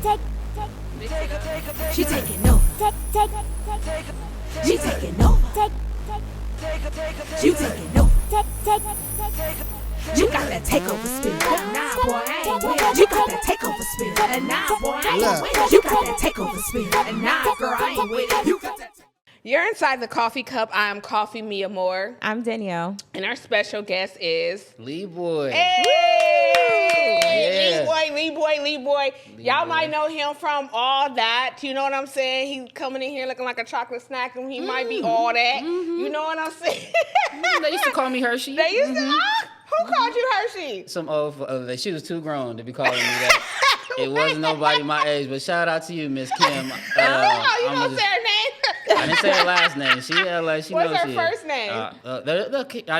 She taking over. She taking over. You taking over. You got that takeover spirit. Nah, boy, I ain't with it. You got that takeover spirit. And nah, boy, I ain't with it. You got that takeover spirit. And nah, girl, I ain't with it. You got that. You're inside the Coffee Cup. I'm Coffee MiAmor. I'm Danielle. And our special guest is Leeboy. Hey! Leeboy. Y'all might know him from All That. You know what I'm saying? He's coming in here looking like a chocolate snack, and he might be all that. You know what I'm saying? They used to call me Hershey. They used to. Who called you Hershey? Some old, she was too grown to be calling me that. It wasn't nobody my age, but shout out to you, Miss Kim. You don't say her name? I didn't say her last name. She knows she What's her first name? I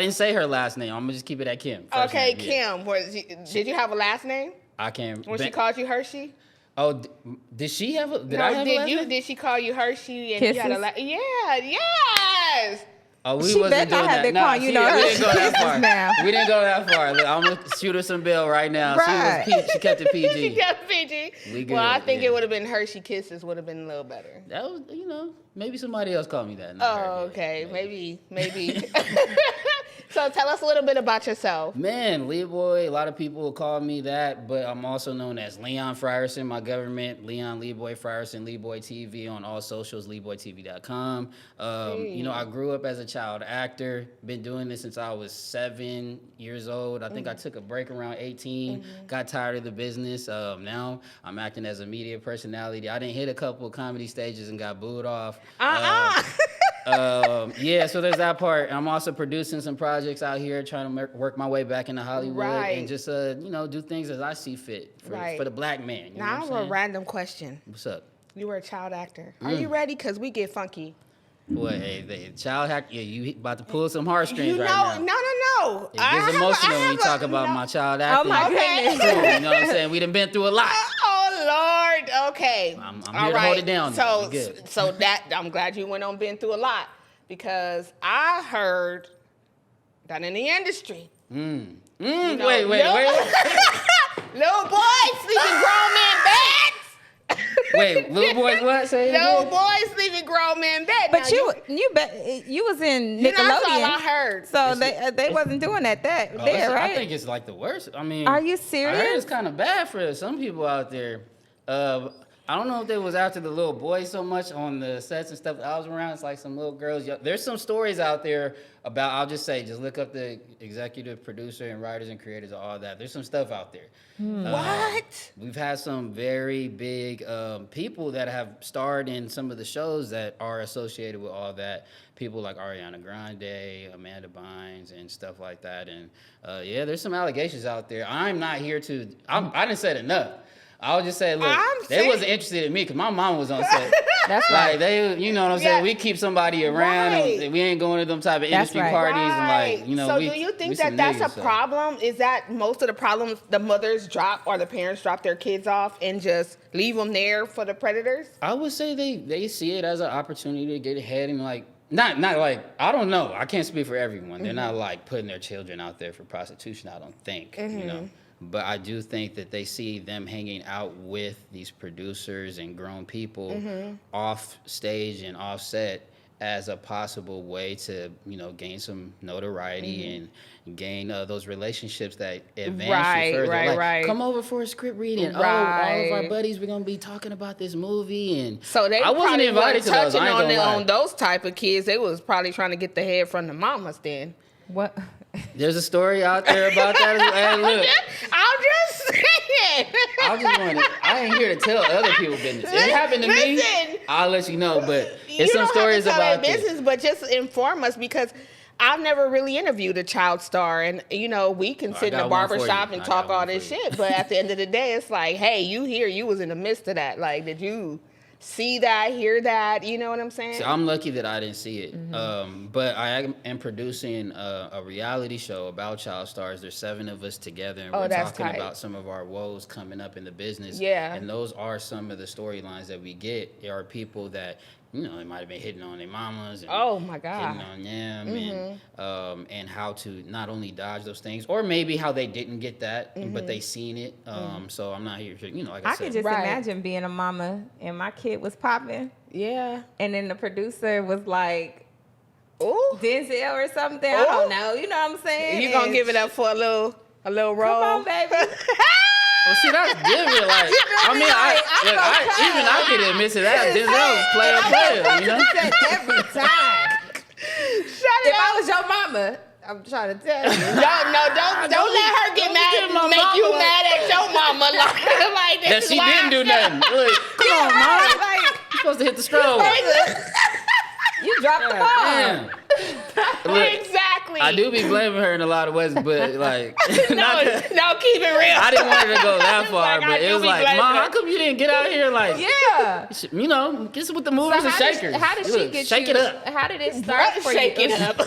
didn't say her last name. I'm gonna just keep it at Kim. Okay, name, Kim. Did you have a last name? I can't. When she called you Hershey? Oh, did she have a? Did I have a last name? Did she call you Hershey? And Kisses? you had a yes. Oh, we She wasn't better doing not have that. been calling you no we didn't go that far. now. We didn't go that far. Look, I'm gonna shoot her some bill right now. Right. She kept it PG. She kept PG. We good, Well, I think yeah. it would have been Hershey Kisses would have been a little better. That was, maybe somebody else called me that. Oh, okay. Maybe. So tell us a little bit about yourself. Man, Leeboy, a lot of people will call me that, but I'm also known as Leon Frierson, my government, Leon Leeboy Frierson, Leeboy TV on all socials, leeboytv.com. I grew up as a child actor, been doing this since I was 7 years old. I think I took a break around 18, got tired of the business. Now I'm acting as a media personality. I didn't hit a couple of comedy stages and got booed off. So there's that part. I'm also producing some projects out here, trying to work my way back into Hollywood and just do things as I see fit for the black man. Now I have a random question. What's up? You were a child actor. Are you ready? Because we get funky. Boy, hey, child actor, you about to pull some heartstrings right now. No. It gets emotional when you talk about my child actor. Oh my goodness. You know what I'm saying? We done been through a lot. Oh Lord. Okay. I'm here to hold it down. So that I'm glad you went on been through a lot, because I heard that in the industry. Wait. Little boys sleeping grown men beds. Wait, little boys what? Say little boys sleeping grown men bed. But now, you was in Nickelodeon. That's all I heard. So they wasn't doing that there, right? I think it's like the worst. I mean, are you serious? I heard it's kind of bad for some people out there. I don't know if they was after the little boys so much on the sets and stuff that I was around. It's like some little girls. There's some stories out there about, I'll just say, just look up the executive producer and writers and creators of All That. There's some stuff out there. What? We've had some very big people that have starred in some of the shows that are associated with All That. People like Ariana Grande, Amanda Bynes, and stuff like that. And there's some allegations out there. I'm not here to, I didn't say it enough. I would just say, look, they wasn't interested in me because my mom was on set. That's right. You know what I'm saying? We keep somebody around, and we ain't going to them type of industry parties. Right. And so do you think that's a problem? Is that most of the problems the mothers drop or the parents drop their kids off and just leave them there for the predators? I would say they see it as an opportunity to get ahead and not like, I don't know. I can't speak for everyone. They're not like putting their children out there for prostitution, I don't think, But I do think that they see them hanging out with these producers and grown people off stage and off set as a possible way to, gain some notoriety and gain those relationships that advance you further. Right. Come over for a script reading. All of our buddies, we're going to be talking about this movie. And so they I wasn't invited to those. On those type of kids. They was probably trying to get the head from the mamas then. What? There's a story out there about that. Look, I'm just saying. I ain't here to tell other people business. If it happened to me, I'll let you know. But it's some stories about business, but just inform us, because I've never really interviewed a child star, and we can sit in a barbershop and talk all this shit. But at the end of the day, it's like, hey, you was in the midst of that. Like, did you see that, hear that? You know what I'm saying? So I'm lucky that I didn't see it. But I am producing a reality show about child stars. There's 7 of us together, and we're talking about some of our woes coming up in the business. Yeah. And those are some of the storylines that we get. There are people that you know, they might have been hitting on their mamas. And oh my God. hitting on them, and how to not only dodge those things, or maybe how they didn't get that, but they seen it. So I'm not here to, you know, like I said. I could just Right. imagine being a mama and my kid was popping, Yeah. and then the producer was like, Ooh. Denzel or something. I don't know. You know what I'm saying? You gonna And give it up for a little roll? Come on, baby. Well, see, that's different. Like, I mean, even I could admit to that. Denzel was player, you know? Every time. Shut If it I up. was your mama, I'm trying to tell you. Don't let her get mad. get my Make you mama. mad at your mama like this. That is she why didn't I do said- nothing. Look, come on, mom. Like, You're supposed to hit the stroke. you dropped the ball. Damn. Look, Exactly. I do be blaming her in a lot of ways, but like, No, not that- no, keep it real. I didn't want her to go that far, Like, I but it do was be like, blaming Mom, her. how come you didn't get out here like, Yeah. you know, get with the movers and shakers. How did she Look, get shake you? it up, How did it start for Shake you? it up.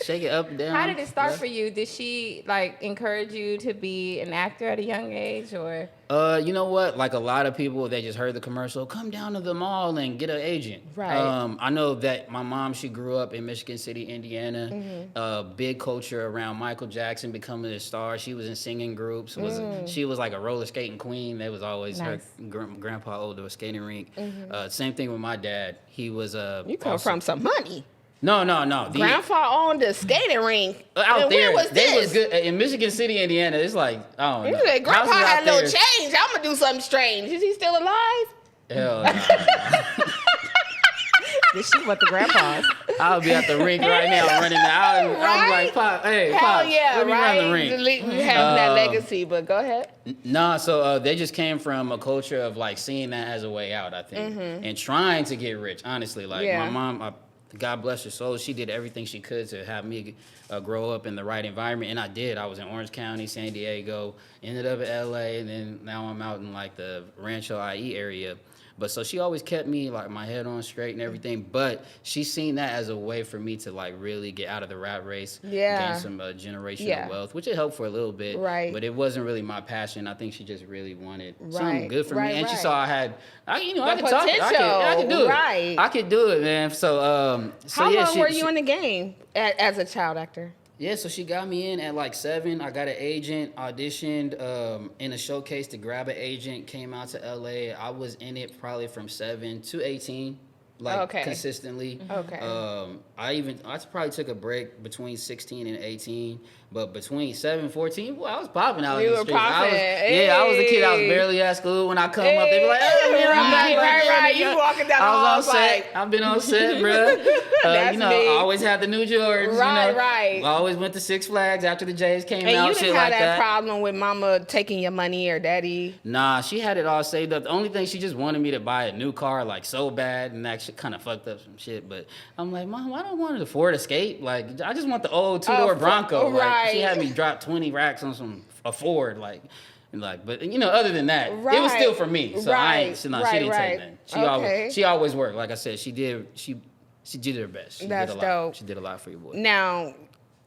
shake it up and down. How did it start Yeah. for you? Did she like encourage you to be an actor at a young age, or? You know what? Like a lot of people, they just heard the commercial. Come down to the mall and get an agent. Right. I know that my mom, she grew up in Michigan City, Indiana. Big culture around Michael Jackson becoming a star. She was in singing groups. She was like a roller skating queen. That was always Nice. her grandpa owned a skating rink. Same thing with my dad. He was You come from some money. No. Grandpa owned a skating rink. Out And there, where was they this? was good in Michigan City, Indiana. It's like I don't He know. said, Grandpa Houses had out a little there- change. I'm gonna do something strange. Is he still alive? Hell no. Did she want the grandpas? I'll be at the rink right now running out. I'm Right? like, Pop, hey, Hell Pop, yeah, let me right? run the rink. Having that legacy, but go ahead. Nah, so they just came from a culture of like seeing that as a way out, I think, and trying to get rich. Honestly, like Yeah. my mom, God bless her soul, she did everything she could to have me grow up in the right environment, and I did. I was in Orange County, San Diego, ended up in LA, and then now I'm out in like the Rancho IE area. But so she always kept me like my head on straight and everything. But she seen that as a way for me to like really get out of the rat race, Yeah. gain some generational Yeah. wealth, which it helped for a little bit. Right. But it wasn't really my passion. I think she just really wanted something Right. good for Right, me, and she right. saw I The could talk. I potential. could do it. Right. I could do it, man. So How yeah, long were you in the game as a child actor? Yeah, so she got me in at like 7. I got an agent, auditioned in a showcase to grab an agent, came out to LA. I was in it probably from 7 to 18, like Okay. consistently. Okay. I probably took a break between 16 and 18, but between 7 and 14, well, I was popping out You in the were streets. popping. I was a kid. I was Hey. barely at school. When I come up, they be like, "Hey, man, I'm back." Right. You walking down the I hall was on set. like, I've been on set, bro. That's you know, me. I always had the new Jordans. Right, you know. right. I always went to Six Flags after the Jays came and out. you Shit didn't like have that that. problem with mama taking your money or daddy. Nah, she had it all saved up. The only thing, she just wanted me to buy a new car like so bad, and that shit kind of fucked up some shit. But I'm like, Mom, I don't want a Ford Escape. Like, I just want the old 2-door Bronco. Like, right. she had me drop 20 racks on a Ford. Like, but you know, other than that, it was Right. still for me. So I ain't. She didn't take Right. nothing. She always worked. Like I said, she did her best. She That's did a lot. dope. She did a lot for your boy. Now,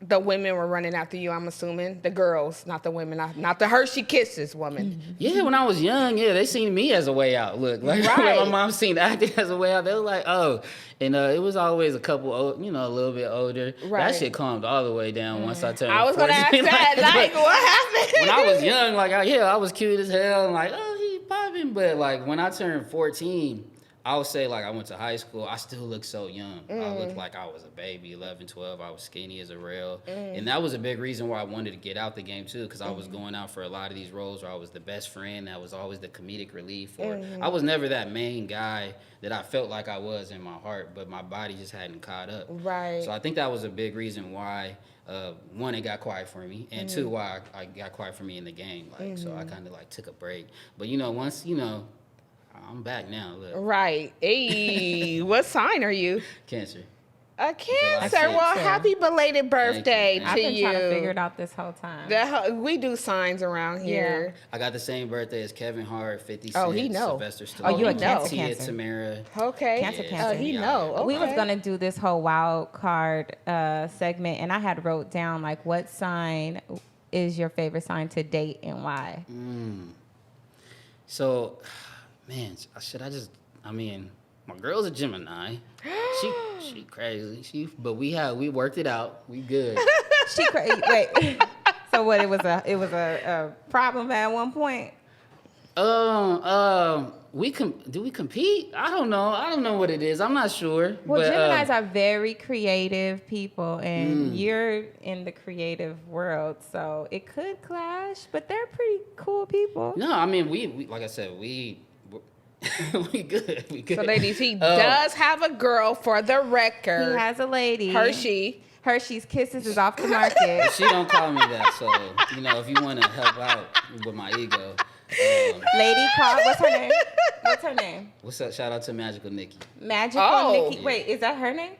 the women were running after you, I'm assuming. The girls, not the women, not the Hershey Kisses woman. Yeah, when I was young, they seen me as a way out. Look, like Right. when my mom seen acting as a way out, they were like, oh. And it was always a couple, a little bit older. Right. That shit calmed all the way down once I turned. I was gonna ask 14. that. Like, what happened? When I was young, like, I was cute as hell. And like, oh, he popping. But like, when I turned 14, I would say, like, I went to high school, I still looked so young. I looked like I was a baby, 11, 12. I was skinny as a rail. And that was a big reason why I wanted to get out the game, too, because I was going out for a lot of these roles where I was the best friend. That was always the comedic relief. Or I was never that main guy that I felt like I was in my heart, but my body just hadn't caught up. Right. So I think that was a big reason why, one, it got quiet for me, and two, why I got quiet for me in the game. Like, so I kind of, like, took a break. But, once, I'm back now. Look. Right. Hey, what sign are you? Cancer. A Cancer. July 6th. Well, happy belated birthday Thank to I've been you. trying to figure it out this whole time. We do signs around here. I got the same birthday as Kevin Hart, 50 Cent, Oh, he know. Sylvester Stallone. Oh, you a Cancer, Tia Cancer. Tamara. Okay. Cancer. Oh, he know. Okay. We was gonna do this whole wild card segment, and I had wrote down like, what sign is your favorite sign to date and why? So, man, My girl's a Gemini. She crazy. But we worked it out. We good. She crazy. Wait. So what? It was a problem at one point. Do we compete? I don't know what it is. I'm not sure. Well, but, Geminis are very creative people, and you're in the creative world, so it could clash. But they're pretty cool people. No, I mean we like I said we good. We good. So, ladies, he does have a girl for the record. He has a lady. Hershey's Kisses is off the market. She don't call me that, so if you want to help out with my ego. Lady called. What's her name? What's up? Shout out to Magical Nikki. Nikki. Wait, is that her name?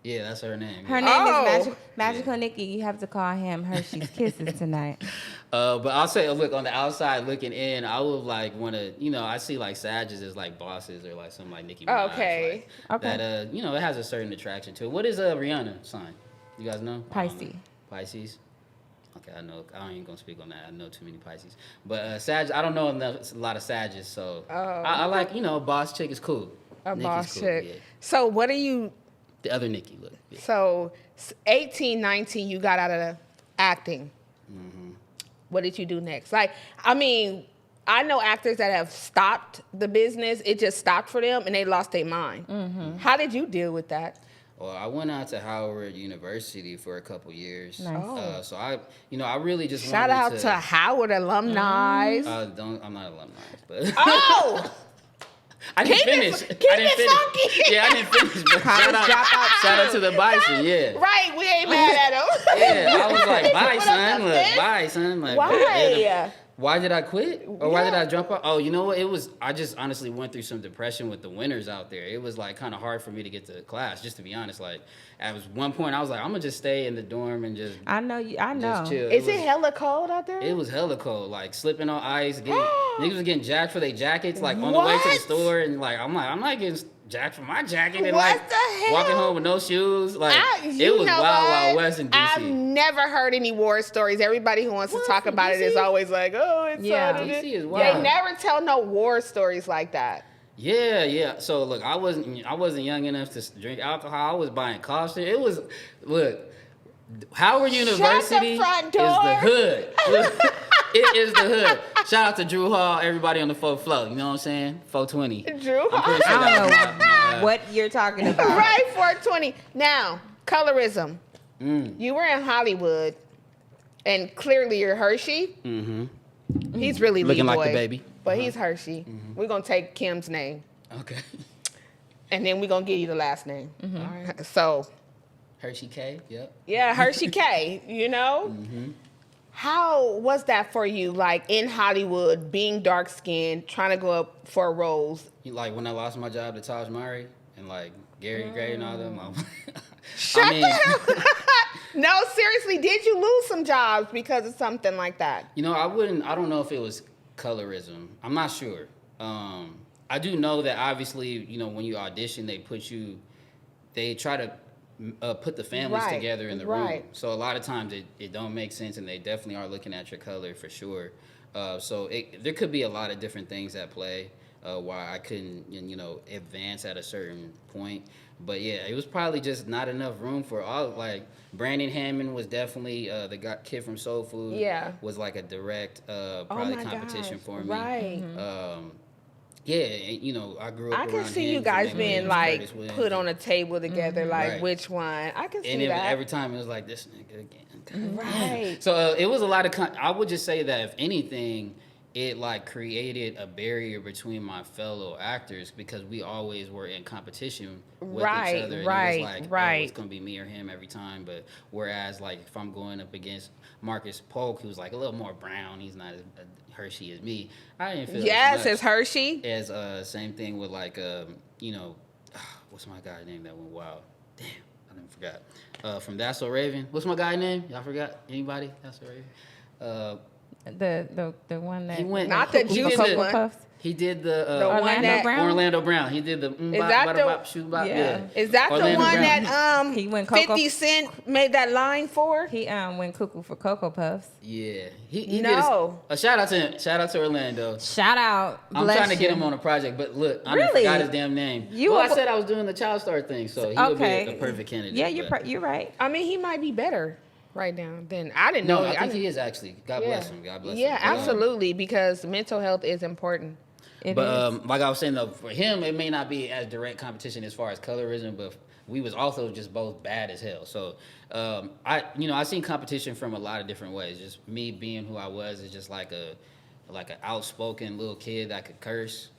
Yeah, that's her name. Her name is Magical Nikki. You have to call him Hershey's Kisses tonight. But I'll say, look, on the outside looking in, I would want to, I see Sages as bosses or something like Nicki Minaj. Okay. Okay. That, it has a certain attraction to it. What is Rihanna sign? You guys know? Pisces. Pisces. Okay, I know. I ain't gonna speak on that. I know too many Pisces. But Sag, I don't know a lot of Sages, so I like, a boss chick is cool. A Nikki's boss cool, chick. yeah. So what are you? The other Nikki, look. Yeah. So 18, 19, you got out of the acting. Mm-hmm. What did you do next? I know actors that have stopped the business. It just stopped for them, and they lost their mind. Mm-hmm. How did you deal with that? Well, I went out to Howard University for a couple years. Nice. So I really just Shout out to Howard alumni. I'm not alumni, but Oh, I didn't finish. Keep it funky. Yeah, I didn't finish. But shout out to the Bison. Yeah. Right, we ain't mad at him. Yeah, I was like, bye, son. Look, bye, son. Like, Why? Why did I quit? Or why did I drop out? Oh, you know what? I just honestly went through some depression with the winters out there. It was kind of hard for me to get to class, just to be honest. At one point, I was like, I'm going to just stay in the dorm and just I know. Just chill. Is it hella cold out there? It was hella cold, slipping on ice. Niggas was getting jacked for their jackets, on the way to the store. And I'm not getting jacked for my jacket. And What the hell? walking home with no shoes. It was wild west in DC. I've never heard any war stories. Everybody who wants to talk about it is always like, oh, it's DC is wild. They never tell no war stories like that. Yeah. So look, I wasn't young enough to drink alcohol. I was buying caution. It was Howard University is front the door. hood. It is the hood. Shout out to Drew Hall, everybody on the 4th floor. You know what I'm saying? 420. Drew Hall. I don't know what you're talking about. Right, 420. Now, colorism. You were in Hollywood, and clearly you're Hershey. Mm-hmm. He's really Looking leeboy, like the baby. But he's Hershey. We're going to take Kim's name. Okay. And then we're going to give you the last name. All right. So. Hershey K, yep. Yeah, Hershey K, Mm-hmm. How was that for you, in Hollywood, being dark-skinned, trying to go up for roles? When I lost my job to Tahj Mowry and Gary Gray and all them. Shut the hell up. No, seriously, did you lose some jobs because of something like that? I don't know if it was colorism. I'm not sure. I do know that obviously, when you audition, they try to put the families together in the room. So a lot of times it don't make sense, and they definitely are looking at your color for sure. So there could be a lot of different things at play why I couldn't, advance at a certain point. But yeah, it was probably just not enough room for all. Brandon Hammond was definitely the kid from Soul Food. Yeah, was a direct probably competition for me. Right. Yeah, I grew up. I can see you guys being put on a table together, which one? I can see that. Every time it was this nigga again. Right. So it was a lot of. I would just say that if anything, it created a barrier between my fellow actors because we always were in competition with each other. And it was oh, it's gonna be me or him every time. But whereas if I'm going up against Marcus Polk, who's a little more brown, he's not as Hershey as me. I didn't feel as Hershey. As same thing with what's my guy name that went wild? Damn, I didn't forgot. From That's So Raven. What's my guy name? Y'all forgot? Anybody? That's So Raven. The one that he went not the juicy one. He did the Orlando Brown. Orlando Brown. He did the shoot bop. Yeah. Is that Orlando the one Brown. that He went 50 Cent made that line for? He went cuckoo for Cocoa Puffs. Yeah. He No. did a shout out to him. Shout out to Orlando. Shout out. I'm trying to get him on a project, but look, I forgot his damn name. I said I was doing the child star thing, so he would be a perfect candidate. Yeah, you're right. I mean, he might be better right now than I didn't know. No, I think he is actually. God bless him. God bless him. Yeah, absolutely, because mental health is important. But like I was saying though, for him, it may not be as direct competition as far as colorism, but we was also just both bad as hell. So I seen competition from a lot of different ways. Just me being who I was is just like an outspoken little kid that could curse.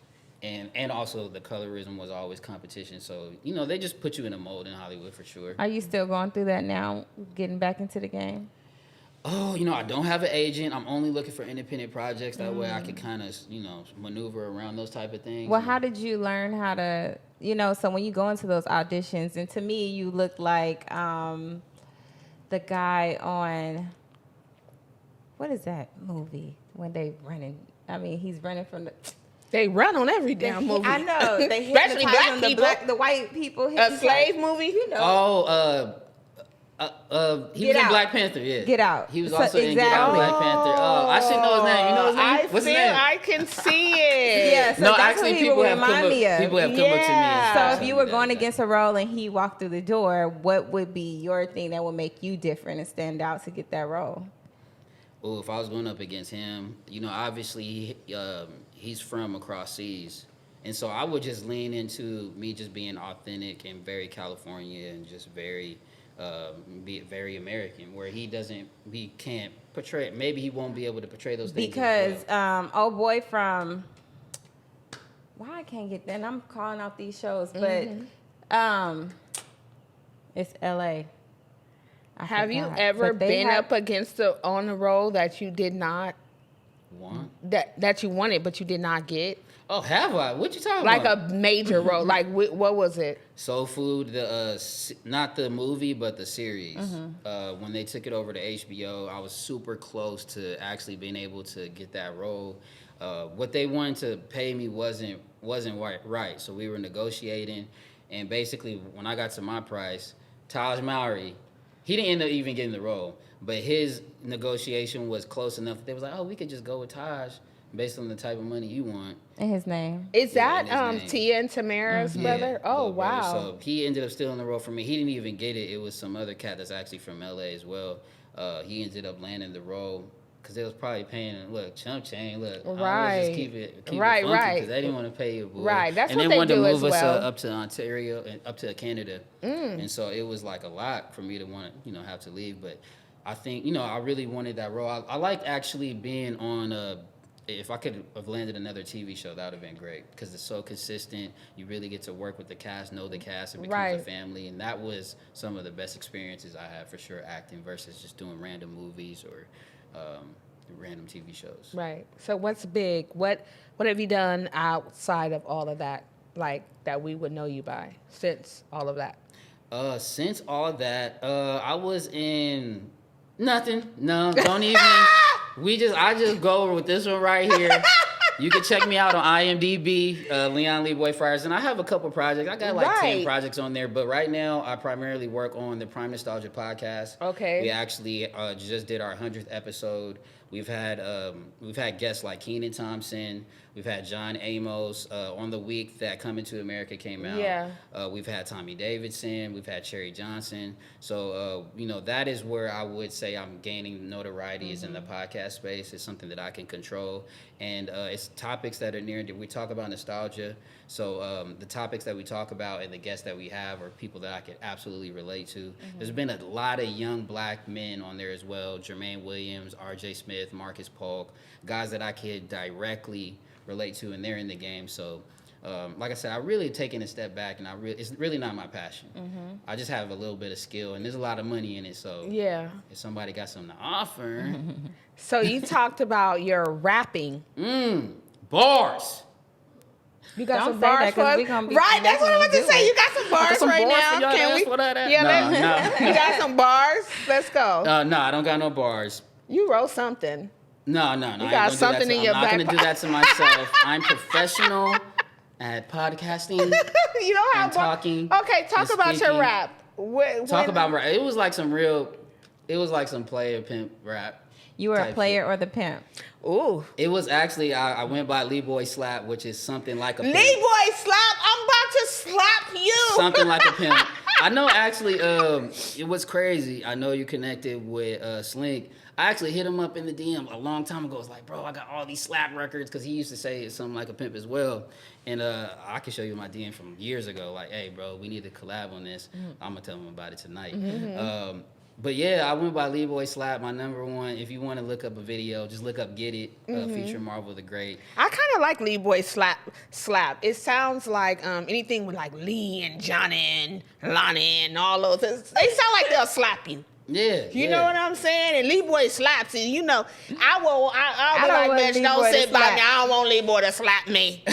And also the colorism was always competition. So, they just put you in a mold in Hollywood for sure. Are you still going through that now, getting back into the game? Oh, I don't have an agent. I'm only looking for independent projects. That way I can kind of, maneuver around those type of things. Well, how did you learn how to, so when you go into those auditions, and to me, you look like the guy on, what is that movie? When they running, he's running from the... They run on every damn movie. I know. They especially black people. The white people. A slave movie? He was in Black Panther, yeah. Get Out. He was also in Get Out, Black Panther. Oh, I should know his name. You know his name? What's his name? I can see it. Yeah, so that's actually, people have come up to me. So if you were going against a role and he walked through the door, what would be your thing that would make you different and stand out to get that role? Oh, if I was going up against him, obviously he's from across seas. And so I would just lean into me just being authentic and very California and just very American, where he can't portray, maybe he won't be able to portray those things. Because, old boy from, why I can't get that, and I'm calling out these shows, but it's LA. Have you ever been up against on a role that you did not want? That you wanted, but you did not get? Oh, have I? What you talking about? Like a major role. Like, what was it? Soul Food, not the movie, but the series. When they took it over to HBO, I was super close to actually being able to get that role. What they wanted to pay me wasn't right. So we were negotiating, and basically when I got to my price, Tahj Mowry, he didn't end up even getting the role, but his negotiation was close enough that they was like, oh, we could just go with Tahj based on the type of money you want. And his name. Is that Tia and Tamara's brother? Oh, wow. Brother. So he ended up stealing the role from me. He didn't even get it. It was some other cat that's actually from LA as well. He ended up landing the role because they was probably paying him, look, chump change, look. Right. Just keep it funky because they didn't want to pay you, boy. Right, that's and what they wanted to do move as us well. up to Ontario and up to Canada. And so it was like a lot for me to want to, have to leave. But I think, I really wanted that role. I liked actually being on if I could have landed another TV show, that would have been great because it's so consistent. You really get to work with the cast, know the cast, it becomes a family. And that was some of the best experiences I had for sure, acting versus just doing random movies or random TV shows. Right. So what's big? What have you done outside of all of that, like that we would know you by since all of that? Since all that, I was in nothing. No, don't even. I just go over with this one right here. You can check me out on IMDb, leeboy Frierson. I have a couple projects. I got like 10 projects on there, but right now I primarily work on the Prime Nostalgia podcast. Okay. We actually just did our 100th episode. We've had guests like Kenan Thompson. We've had John Amos on the week that Coming to America came out. Yeah. We've had Tommy Davidson. We've had Cherry Johnson. So, that is where I would say I'm gaining notoriety is in the podcast space. It's something that I can control. And it's topics that are near and dear. We talk about nostalgia. So the topics that we talk about and the guests that we have are people that I could absolutely relate to. There's been a lot of young black men on there as well. Jermaine Williams, R.J. Smith, Marcus Polk, guys that I could directly relate to, and they're in the game. So like I said, I really taken a step back, and it's really not my passion. I just have a little bit of skill, and there's a lot of money in it. So if somebody got something to offer. So you talked about your rapping. Bars. You got some bars for us? Right, that's what I was to say. You got some bars right now. Can we? No. You got some bars? Let's go. No, I don't got no bars. You wrote something. No. You got something in your back. I'm not gonna do that to myself. I'm professional at podcasting. You don't have talking. Okay, talk about your rap. About rap. It was like some player pimp rap. You were a player or the pimp? Ooh. It was actually, I went by leeboy slap, which is something like a pimp. Leeboy slap? I'm about to slap you. Something like a pimp. I know actually, it was crazy. I know you connected with Slink. I actually hit him up in the DM a long time ago. I was like, bro, I got all these slap records, because he used to say it's something like a pimp as well. And I can show you my DM from years ago. Like, hey, bro, we need to collab on this. I'm going to tell him about it tonight. But yeah, I went by Leeboy Slap, my number one. If you want to look up a video, just look up Get It, featuring Marvel the Great. I kind of like Leeboy Slap. It sounds like anything with like Lee and Johnny and Lonnie and all those. They sound like they'll slap you. Yeah. You know what I'm saying? And Leeboy slaps. And you know, I'll be like, bitch, don't sit by me. I don't want Leeboy to slap me.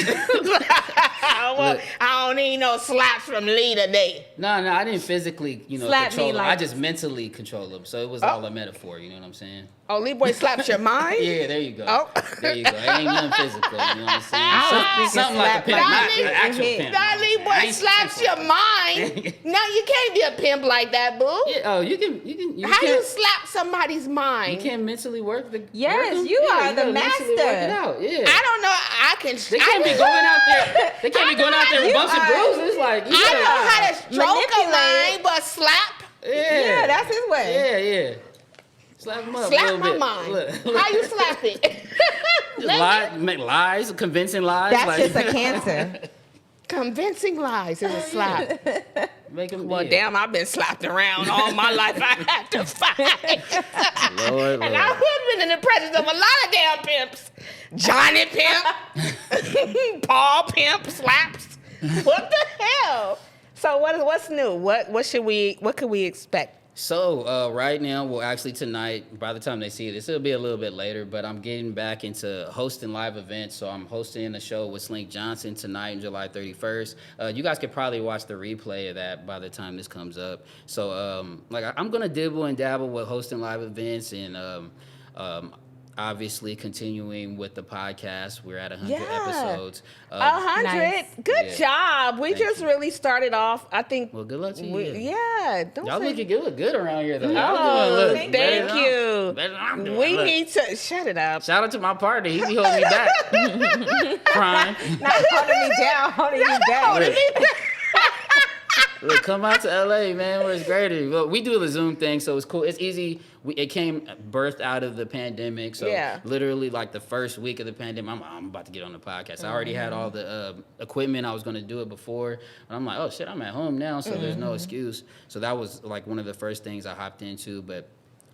I don't need no slaps from Lee today. No, I didn't physically, slap control him. Like... I just mentally control him. So it was all a metaphor, you know what I'm saying? Oh, Leeboy slaps your mind? Yeah, there you go. Oh. There you go. It ain't nothing physical, you know what I'm saying? Something like a pimp, not an actual pimp. That Leeboy slaps your mind. No, you can't be a pimp like that, boo. Yeah, you can. How you slap somebody's mind? You can't mentally work the. Yes, you are the master. Work it out. Yeah. I don't know. I can. They can't be going out there. They can't be going out there with bumps and bruises. Like I know how to stroke a mind, but slap. Yeah, that's his way. Yeah. Slap him up. Slap my mind. Look. How you slap it? Make lies, convincing lies. That's just a cancer. Convincing lies is a slap. Make him. Well, damn, I've been slapped around all my life. I had to fight. Lord. And I've been in the presence of a lot of damn pimps. Johnny Pimp, Paul Pimp, slaps. What the hell? So what's new? What could we expect? So right now, well, actually tonight, by the time they see this, it'll be a little bit later, but I'm getting back into hosting live events. So I'm hosting a show with Slink Johnson tonight on July 31st. You guys could probably watch the replay of that by the time this comes up. So I'm going to dibble and dabble with hosting live events and obviously continuing with the podcast. We're at 100 episodes. 100. Nice. Good job. We just really started off, I think. Well, good luck to you. Y'all look good around here, though. Oh, thank you. Better than I'm doing. We need to shut it up. Shout out to my partner. He be holding me back. Crying. Not holding me down, holding you back. Look, come out to LA, man, where it's greater. Look, we do the Zoom thing, so it's cool. It's easy. It came birthed out of the pandemic. So literally like the first week of the pandemic, I'm about to get on the podcast. I already had all the equipment. I was going to do it before. And I'm like, oh, shit, I'm at home now, so there's no excuse. So that was like one of the first things I hopped into. But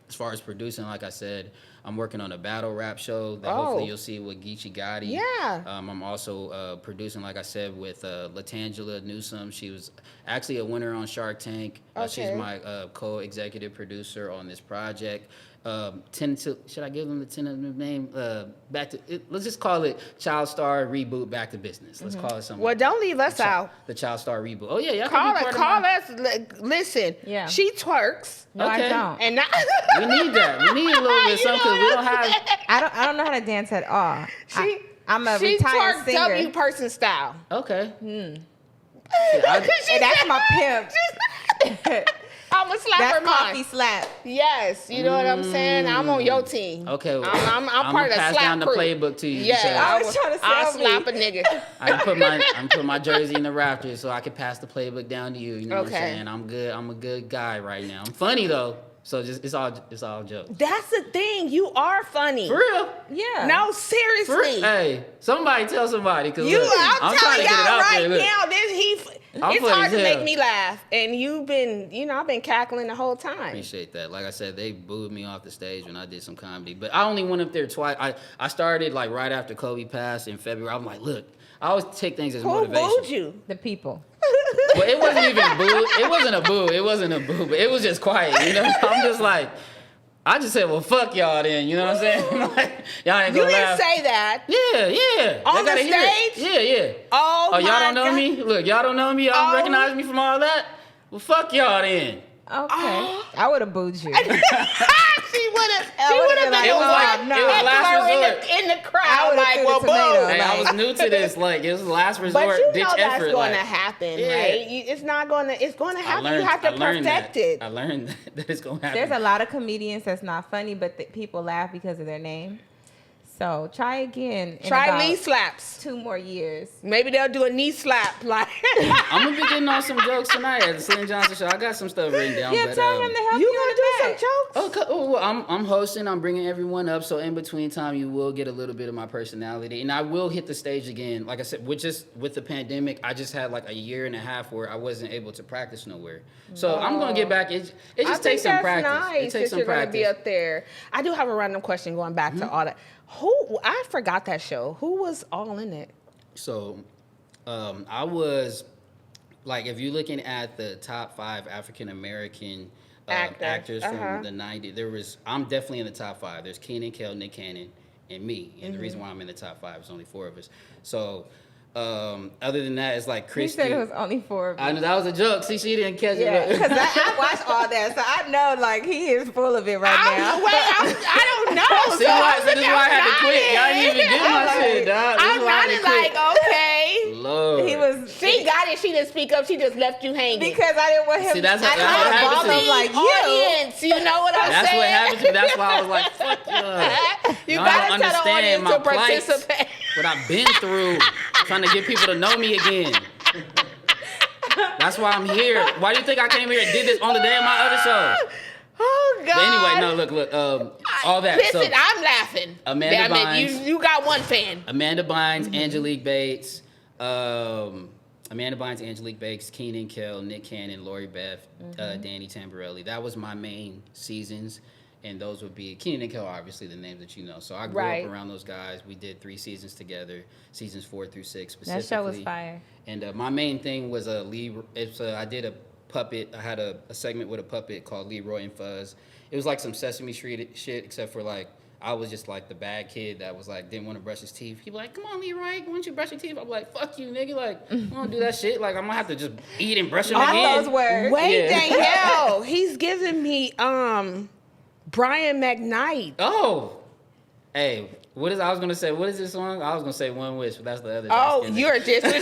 as far as producing, like I said, I'm working on a battle rap show that hopefully you'll see with Geechee Gotti. Yeah. I'm also producing, like I said, with Latangela Newsome. She was actually a winner on Shark Tank. She's my co-executive producer on this project. Should I give them the tentative name? Let's just call it Child Star Reboot Back to Business. Let's call it something. Well, don't leave us out. The Child Star Reboot. Oh, yeah. Y'all call can be us. Listen. Yeah. She twerks. No, okay. I don't. And we need that. We need a little bit of something because we don't have. I don't know how to dance at all. I'm a she retired twerk singer. W person style. Okay. And that's my pimp. I'm gonna slap her mind. That's coffee slap. Yes, you know what I'm saying? I'm on your team. Okay, well, I'm part of the slap pass down the crew. playbook to you. Yeah, I was trying to I'll sell slap me. a nigga. I'm put my jersey in the Raptors so I can pass the playbook down to you. You know what I'm saying? I'm good. I'm a good guy right now. I'm funny though, so just it's all jokes. That's the thing. You are funny. For real? Yeah. No, seriously. Hey, somebody tell somebody because I'm trying telling to get it y'all out right there. now. It's hard to make me laugh, and you've been, I've been cackling the whole time. Appreciate that. Like I said, they booed me off the stage when I did some comedy, but I only went up there twice. I started like right after Kobe passed in February. I'm like, look, I always take things as motivation. Who booed you? The people. Well, it wasn't even boo. It wasn't a boo, but it was just quiet. I'm just like, I just said, well, fuck y'all then. You know what I'm saying? Like, y'all ain't gonna laugh. You didn't say that. Yeah. On the stage? Yeah. Oh, y'all don't know God. me? Look, y'all don't know me? Y'all don't recognize me from all that? Well, fuck y'all then. Okay. I would have booed you. She would have been It was like it was last resort in the crowd. Like, well, boom. Hey, I was new to this. Like, it was last resort. But you ditch know that's effort. going to Like, happen, yeah. right? It's going to happen. You have to perfect it. I learned that it's going to happen. There's a lot of comedians that's not funny, but people laugh because of their name. So try again. Try knee slaps. 2 more years. Maybe they'll do a knee slap. Like I'm gonna be getting on some jokes tonight at the Slim Johnson show. I got some stuff written down. Yeah, but, tell him to help you you gonna in do the some back. jokes? Oh, well, I'm hosting. I'm bringing everyone up. So in between time, you will get a little bit of my personality, and I will hit the stage again. Like I said, with the pandemic, I just had like a year and a half where I wasn't able to practice nowhere. So I'm gonna get back. It just takes some practice. Nice it takes some you're practice. Gonna be up there. I do have a random question going back to all that. I forgot that show. Who was all in it? So, I was like, if you're looking at the top 5 African American actors from the '90s, I'm definitely in the top 5. There's Kenan, Kel, Nick Cannon, and me. And the reason why I'm in the top 5 is only 4 of us. So, other than that, it's like Christy. You said it was only 4 of you. I know that was a joke. See, she didn't catch Yeah, it. because I watched all that, so I know like he is full of it right now. I don't know. See, this is why I had to quit. Y'all didn't even get my shit, dog. This is I'm why I had to not like, quit. okay. Lord. She got it. She didn't speak up. She just left you hanging. Because I didn't want him. See, that's I what didn't want to happens bother to him like you. Audience, you know what I'm That's saying? what happened to me. That's why I was like, fuck You Y'all gotta don't tell the understand audience my to plight, participate. what I've been through, trying to get people to know me again. That's why I'm here. Why do you think I came here and did this on the day of my other show? Oh God. But anyway, no, look, all that. Listen, So, I'm laughing. Amanda Damn it, Bynes. you got one fan. Amanda Bynes, Angelique Bates, Angelique Bates, Kenan, Kel, Nick Cannon, Lori Beth, Danny Tamberelli. That was my main seasons. And those would be Kenan and Kel, obviously the names that you know. So I grew up around those guys. We did 3 seasons together, seasons 4 through 6 specifically. That show was fire. And my main thing was I did a puppet. I had a segment with a puppet called Leroy and Fuzz. It was like some Sesame Street shit, except for like I was just like the bad kid that was like didn't want to brush his teeth. He'd be like, "Come on, Leroy, why don't you brush your teeth?" I'm like, "Fuck you, nigga! Like, I don't do that shit. Like, I'm gonna have to just eat and brush them again." Those words. Wait, Yeah. Danielle, he's giving me Brian McKnight. Oh, hey, I was gonna say, what is this song? I was gonna say One Wish, but that's the other. Oh, you're just okay.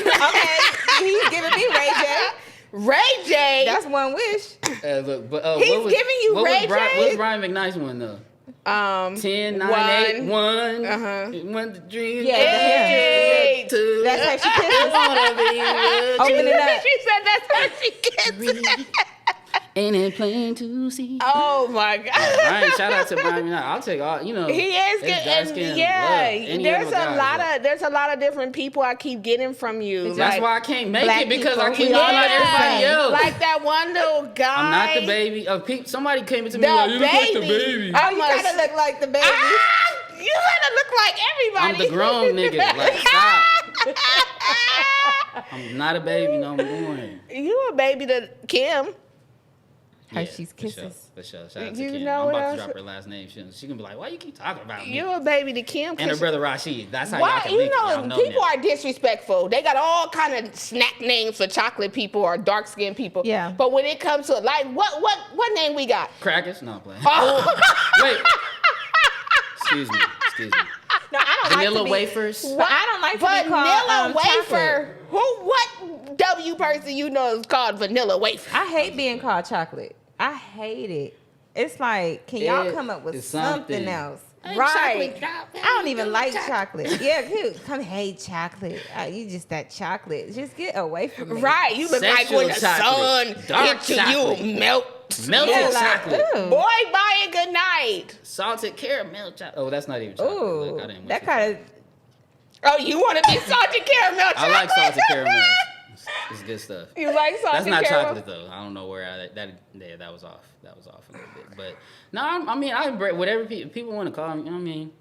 He's giving me Ray J. Ray J. That's One Wish. Look, but He's giving you Ray J. What's Brian McKnight's one though? 10, 9, 8, 1. One dream. Yeah, Hey. Two. That's how she kisses. Open it up. She said that's how she kisses. Ain't it plain to see? Oh my God. Brian, shout out to Brian McKnight. I'll take all. You know, He is it's good, dark-skinned and yeah, love. Any there's other guy, there's a lot of different people I keep getting from you. That's like, why I can't make black it because I people, keep we looking like all everybody else. like that one little guy. I'm not the baby. Somebody came to me The like, you look like the baby. baby. Oh, you gotta look like the baby. You gotta look like everybody. I'm the grown nigga. Like, stop. I'm not a baby no more. You a baby to Kim. Hershey's Kisses. For sure. Shout out to You Kim. know I'm what about else? to drop her last name. She gonna be like, why you keep talking about me? You a baby to Kim. And her brother Rashid. That's how Why? y'all can You link it. know, Y'all know people now. are disrespectful. They got all kind of snack names for chocolate people or dark skinned people. Yeah. But when it comes to like, what name we got? Crackers? No, I'm playing. Oh. Wait. Excuse me. No, I don't Vanilla like to be, wafers? But I don't like to be Vanilla called wafer. chocolate. What W person you know is called vanilla wafer? I hate being called chocolate. I hate it. It's like, can y'all come up with It's something something. else? Hey, Right. chocolate. I don't even like chocolate. Yeah, come hate chocolate. You just that chocolate. Just get away from me. Right. You look like Sexual when the chocolate. sun Dark hits you, chocolate. you melt. Melted Yeah, like, chocolate. ooh. Boy, bye and good night. Salted caramel chocolate. Oh, that's not even chocolate. Ooh, Look, I didn't that kind of. Oh, you want to be salted caramel chocolate? I like salted caramel. It's good stuff. You like salted That's not caramel? chocolate though. I don't know where that was off. That was off a little bit. But no, I mean, whatever people want to call me. You know what I mean,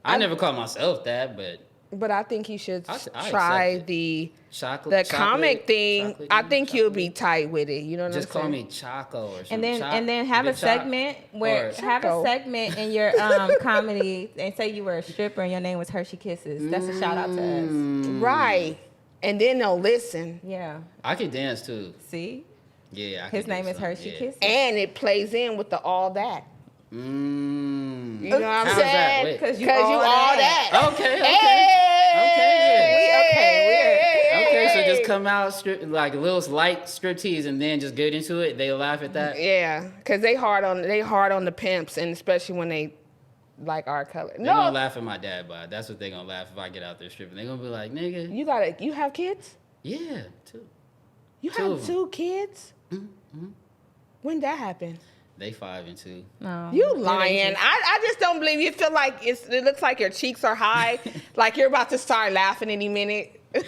I never call myself that, but But I think you should I try accept it. the chocolate. comic thing. chocolate, I think you'll chocolate. be tight with it. You know what Just I'm call saying? me Choco or something. And then have a segment where in your comedy and say you were a stripper and your name was Hershey Kisses. That's a shout out to us. Right. And then they'll listen. Yeah. I can dance too. See? Yeah, His name is Hershey Kisses. And it plays in with the all that. You know what I'm How's saying? Because you all all that. Okay. Hey, So just come out like a little light striptease and then just get into it. They laugh at that. Yeah, because they hard on the pimps, and especially when they like our color. They're gonna laugh at my dad, but that's what they're gonna laugh if I get out there stripping. They're gonna be like, nigga. You have kids? Yeah, 2. You have 2 kids? Mm-hmm. When that happened? They 5 and 2. No, You lying. I just don't believe you. Feel like it looks like your cheeks are high, like you're about to start laughing any minute. No,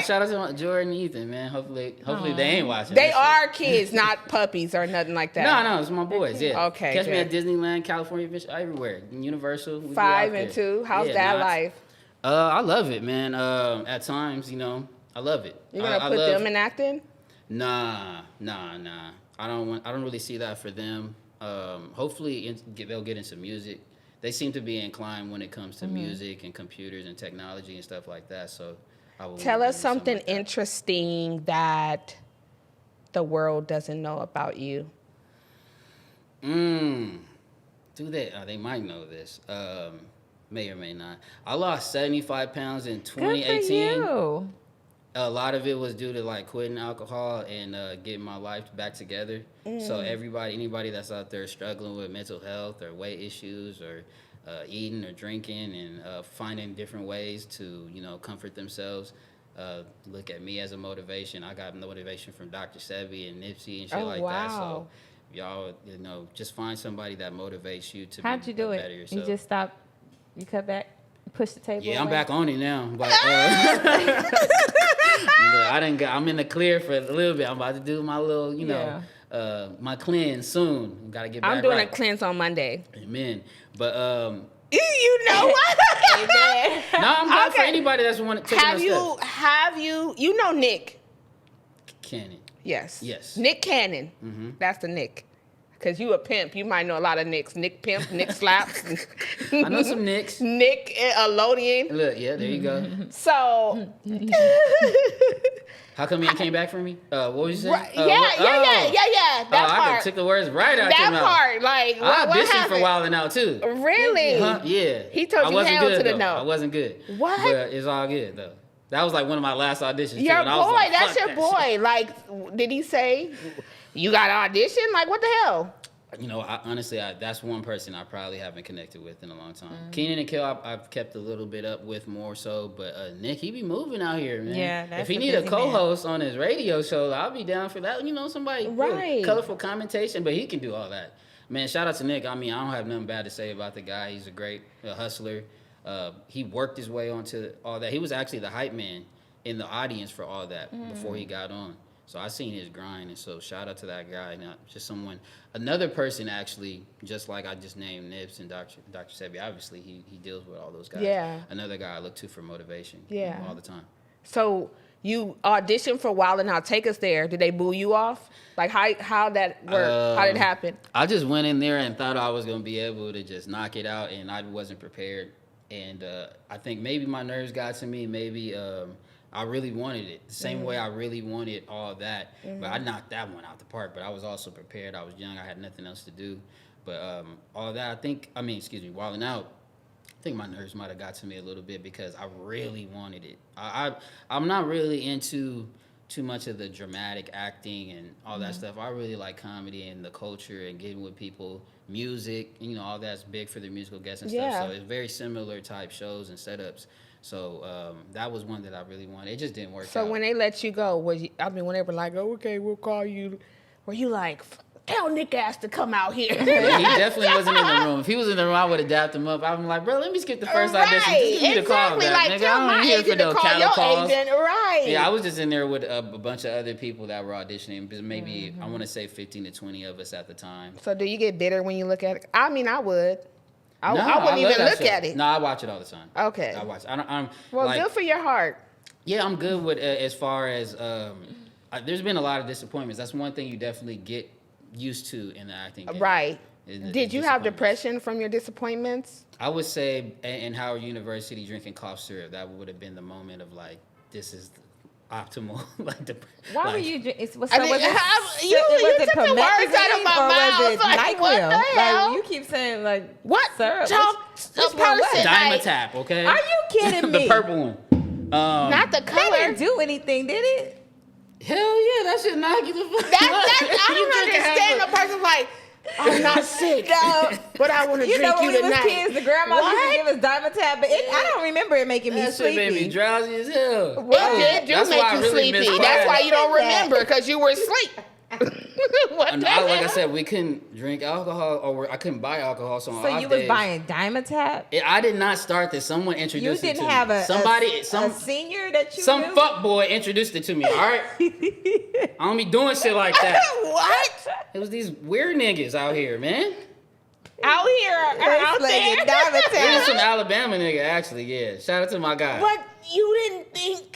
shout out to Jordan and Ethan, man. Hopefully they ain't watching. They are kids, not puppies or nothing like that. No, it's my boys. Yeah. Okay. Catch me at Disneyland, California, everywhere. Universal. 5 and 2. How's that life? I love it, man. At times, I love it. You're gonna put them in acting? Nah. I don't really see that for them. Hopefully they'll get into music. They seem to be inclined when it comes to music and computers and technology and stuff like that. So I will tell us something interesting that the world doesn't know about you. Do they? They might know this. May or may not. I lost 75 pounds in 2018. Good for you. A lot of it was due to like quitting alcohol and getting my life back together. So anybody that's out there struggling with mental health or weight issues or eating or drinking and finding different ways to comfort themselves, look at me as a motivation. I got motivation from Dr. Sebi and Nipsey and shit that. So y'all, just find somebody that motivates you to How'd be you do better it? yourself. You just stopped. You cut back. Push the table. Yeah, I'm back on it now. But I'm in the clear for a little bit. I'm about to do my little, my cleanse soon. Gotta get back. I'm doing a cleanse on Monday. Amen. But you know what? Amen. no, I'm glad for anybody that's want to take steps. Have you know Nick Kenan? Yes. Yes. Nick Cannon. Mm-hmm. That's the Nick. Because you a pimp. You might know a lot of Nicks. Nick Pimp, Nick Slaps. I know some Nicks. Nick Elodian. Look, yeah, there you go. So. How come you came back for me? What was you saying? Right. Yeah. That part. I took the words right out your your mouth. That part. Like, I what auditioned happened? for Wildin' Out, too. Really? Yeah. He told you hell to the no. I wasn't good. What? But it's all good, though. That was like one of my last auditions. Your too, boy, like, that's your boy. Shit. Like, did he say, you got an audition? Like, what the hell? Honestly, that's one person I probably haven't connected with in a long time. Kenan and Kel, I've kept a little bit up with more so, but Nick, he be moving out here, man. Yeah, that's if he need a co-host on his radio show, I'll be down for that. Somebody with colorful commentation, but he can do all that. Man, shout out to Nick. I mean, I don't have nothing bad to say about the guy. He's a great hustler. He worked his way onto all that. He was actually the hype man in the audience for all that before he got on. So I seen his grind, and so shout out to that guy. Now, just another person actually, just like I just named Nips and Dr. Sebi. Obviously, he deals with all those guys. Yeah. Another guy I look to for motivation. Yeah. All the time. So you auditioned for Wildin' Out. Take us there. Did they boo you off? Like how that worked? How did it happen? I just went in there and thought I was gonna be able to just knock it out, and I wasn't prepared. And I think maybe my nerves got to me. Maybe. I really wanted it the same way I really wanted all that, but I knocked that one out the park. But I was also prepared. I was young. I had nothing else to do. But all that, Wildin' Out, I think my nerves might have got to me a little bit because I really wanted it. I'm not really into too much of the dramatic acting and all that stuff. I really like comedy and the culture and getting with people, music, all that's big for the musical guests and stuff. So it's very similar type shows and setups. So that was one that I really wanted. It just didn't work out. So when they let you go, when they were like, oh, okay, we'll call you, were you like, tell Nick ass to come out here? Yeah, he definitely wasn't in the room. If he was in the room, I would have dapped him up. I'm like, bro, let me skip the first audition. Just give me the call back. Like, nigga, tell my agent to call your agent. Right. Yeah, I was just in there with a bunch of other people that were auditioning. Maybe, I want to say 15 to 20 of us at the time. So do you get bitter when you look at it? I mean, I would. I wouldn't even look at it. No, I watch it all the time. Okay. I watch it. Good for your heart. Yeah, I'm good with as far as there's been a lot of disappointments. That's one thing you definitely get used to in the acting game. Right. Did you have depression from your disappointments? I would say in Howard University drinking cough syrup, that would have been the moment of like, this is optimal. Why were you drinking? So was I mean, it, you was it took the words out of my mouth. Or was it Like, what NyQuil? the hell? Like, you keep saying like What? syrup. This person, like, Dimetap, okay? Are you kidding me? The purple one. not the They color. didn't do anything, did it? Hell yeah, that shit knock you the fuck I don't understand the person like, I'm not sick, but I want to drink when you we tonight. was kids, the grandma used What? to give us Dimetap, but I don't remember it making me That shit sleepy. made me drowsy as hell. It did That's make why I you really miss sleepy. class. That's why you don't That. remember, because you were asleep. What And the like I hell? said, we couldn't drink alcohol, or I couldn't buy alcohol. So on So off you was days, buying Dimetap? I did not start this. Someone You introduced it to didn't have me. a Some senior that you some knew? fuck boy introduced it to me. All right, I don't be doing shit like that. What? It was these weird niggas out here, man. Out here, out slinging there. It was some Alabama nigga, actually. Yeah, shout out to my guy. But you didn't think.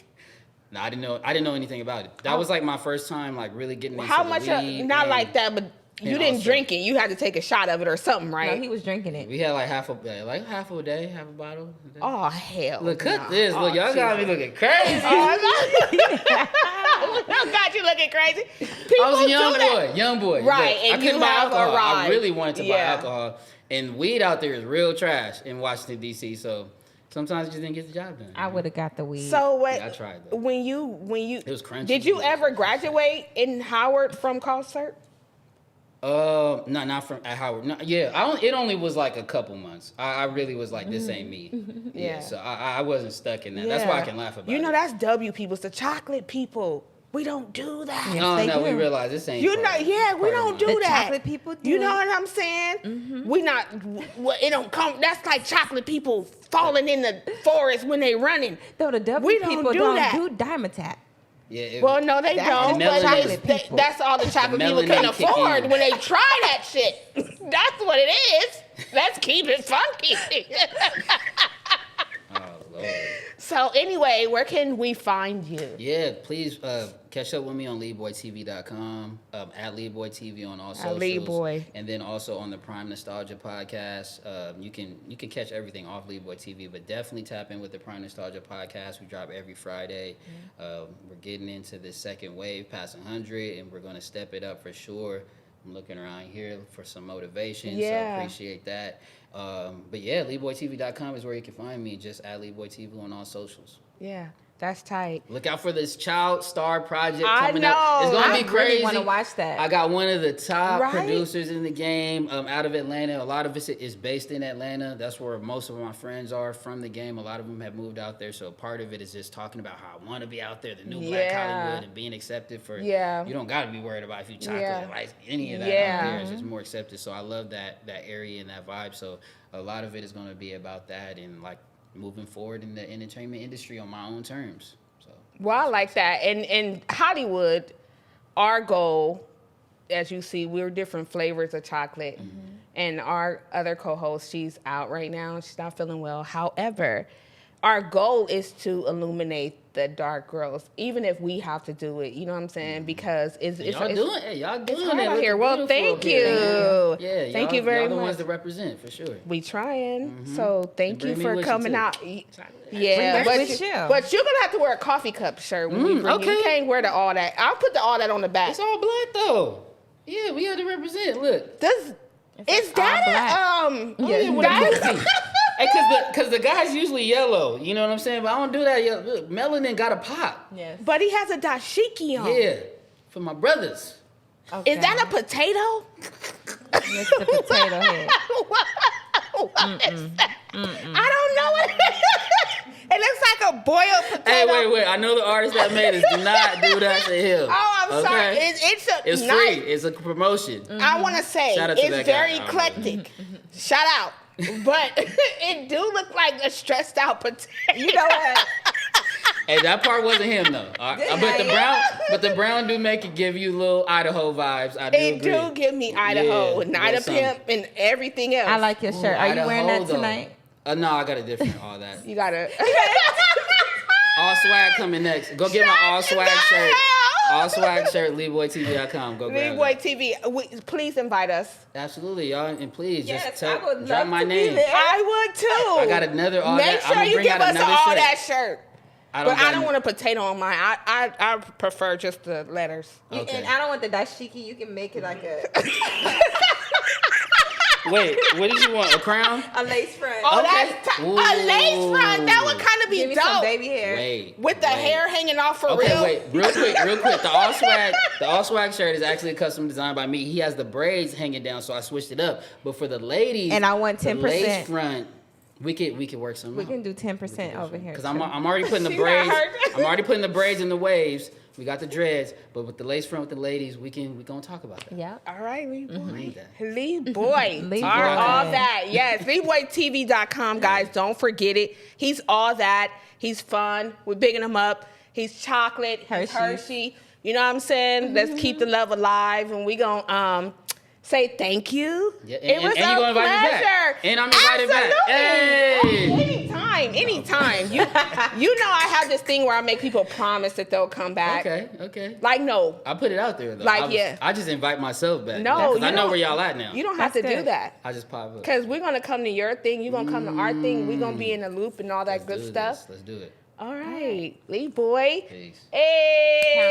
No, I didn't know anything about it. That was like my first time, like really getting into How the much? weed. Not and- like that, but you and didn't also- drink it. You had to take a shot of it or something, No, right? he was drinking it. We had like half a day, half a bottle. A day. Oh hell! Look, cut nah. this. Look, Oh, y'all got me Jesus. looking crazy. Oh, got you looking crazy. I People was a young do that. boy. Right, Look, I and couldn't you buy have alcohol. I arrived. really wanted to buy Yeah. alcohol, and weed out there is real trash in Washington D.C. So sometimes you just didn't get the job done. I would have got the weed. So what? Yeah, I tried though. When you It was crunchy. did you ever graduate in Howard from concert? No, not from at Howard. No, yeah, it only was like a couple months. I really was like, this ain't me. Yeah. So I wasn't stuck in that. That's why I can laugh about it. You know, that's W people. It's the chocolate people. We don't do that. Yeah. No, they we do. realize this ain't. You know, part of- yeah, we part of don't mine. do The that. chocolate people do You know it. what I'm saying? We not. It don't come. That's like chocolate people falling in the forest when they running. Though the W We don't people do don't that. do Dimetap. Yeah. Well, no, they That's don't. the But melanin it's- people. that's all the chocolate people melanin can kick afford in. when they try that shit. That's what it is. Let's keep it funky. Oh Lord. So anyway, where can we find you? Yeah, please catch up with me on leeboytv.com, at leeboytv on all socials. Leeboy. And then also on the Prime Nostalgia podcast. You can catch everything off Leeboy TV, but definitely tap in with the Prime Nostalgia podcast. We drop every Friday. We're getting into this second wave, past 100, and we're going to step it up for sure. I'm looking around here for some motivation, so appreciate that. But yeah, leeboytv.com is where you can find me. Just at leeboytv on all socials. Yeah, that's tight. Look out for this Child Star project I coming up. It's know. gonna I be crazy. really want to watch that. I got one of the top Right? producers in the game out of Atlanta. A lot of it is based in Atlanta. That's where most of my friends are from the game. A lot of them have moved out there. So part of it is just talking about how I want to be out there, the new Black Hollywood, and being accepted for. Yeah. You don't got to be worried about if you chocolate, Yeah. like any of that Yeah. out there. It's just more accepted. So I love that area and that vibe. So a lot of it is going to be about that and like moving forward in the entertainment industry on my own terms. So. Well, I like that. And in Hollywood, our goal, as you see, we're different flavors of chocolate. And our other co-host, she's out right now. She's not feeling well. However, our goal is to illuminate the dark girls, even if we have to do it. You know what I'm saying? Because it's Y'all doing it. Y'all doing hard it. out Looking here. Well, beautiful thank up here. you. Yeah, Thank you very y'all the much. ones to represent for sure. We trying. So thank And you bring me for with you, coming too. out. Bring Yeah, back but with you. but you're gonna have to wear a coffee cup shirt when we bring you. You okay. can't wear the all that. I'll put the all that on the back. It's all black though. Yeah, we had to represent. Look. Does is all that black. a What that- Hey, cause the guy's usually yellow. You know what I'm saying? But I don't do that. Look, melanin got a pop. Yes. but he has a dashiki on. Yeah, for my brothers. Is that a potato? It's the potato head. What is that? I don't know what it is. It looks like a boiled potato. Hey, wait. I know the artist that made it. Do not do that to him. Oh, I'm sorry. It's nice. free. It's a promotion. I want to say Shout out to it's that guy. very I don't know. eclectic. Shout out. But it do look like a stressed out potato. You know what? Hey, that part wasn't him though. But the brown do make it give you little Idaho vibes. I do It agree. do give me Idaho, Yeah, Nida that's Pimp, and everything else. I like your shirt. Are you wearing that Idaho, though. tonight? No, I got a different all that. You gotta. All swag coming next. Go get my all swag shirt. All swag shirt, leeboytv.com. Go grab Leeboy it. TV, please invite us. Absolutely, y'all, and please Yes, just I would drop love my to be name. there. I would too. I got another all Make that. sure I'ma you bring give out us another all shirt. that shirt. But I don't want a potato on mine. I prefer just the letters. Okay. And I don't want the dashiki. You can make it like a Wait, what did you want? A crown? a lace front. Oh, Okay. that's a lace front. That would kind of be Give me dope. some baby hair. Wait. The hair hanging off for Okay, real. wait, real quick. The all swag shirt is actually a custom designed by me. He has the braids hanging down, so I switched it up. But for the ladies, And I want 10%. the lace front. We could work something. We can do 10% over here. Because I'm already putting the She braids. not hurt. I'm already putting the braids in the waves. We got the dreads, but with the lace front with the ladies, we gonna talk about that. Yeah. All right, Lee We Boy. need that. Lee Boy. Lee All Boy. that. Yes. LeeBoyTV.com, guys. Don't forget it. He's all that. He's fun. We're bigging him up. He's chocolate. He's Hershey. You know what I'm saying? Let's keep the love alive. And we gonna say thank you. Yeah, It was and a you gonna invite me pleasure. back. And I'm invited back. Absolutely. Hey. Anytime. You know I have this thing where I make people promise that they'll come back. Okay. Like, no. I put it out there though. Like, yeah. I just invite myself back. No, because I you know don't- where y'all at now. You don't have That's to do good. that. I just pop up. Because we're going to come to your thing. You're going to come to our thing. We're going to be in the loop and all that good stuff. Let's do it. All right. Lee Boy. Peace. Hey.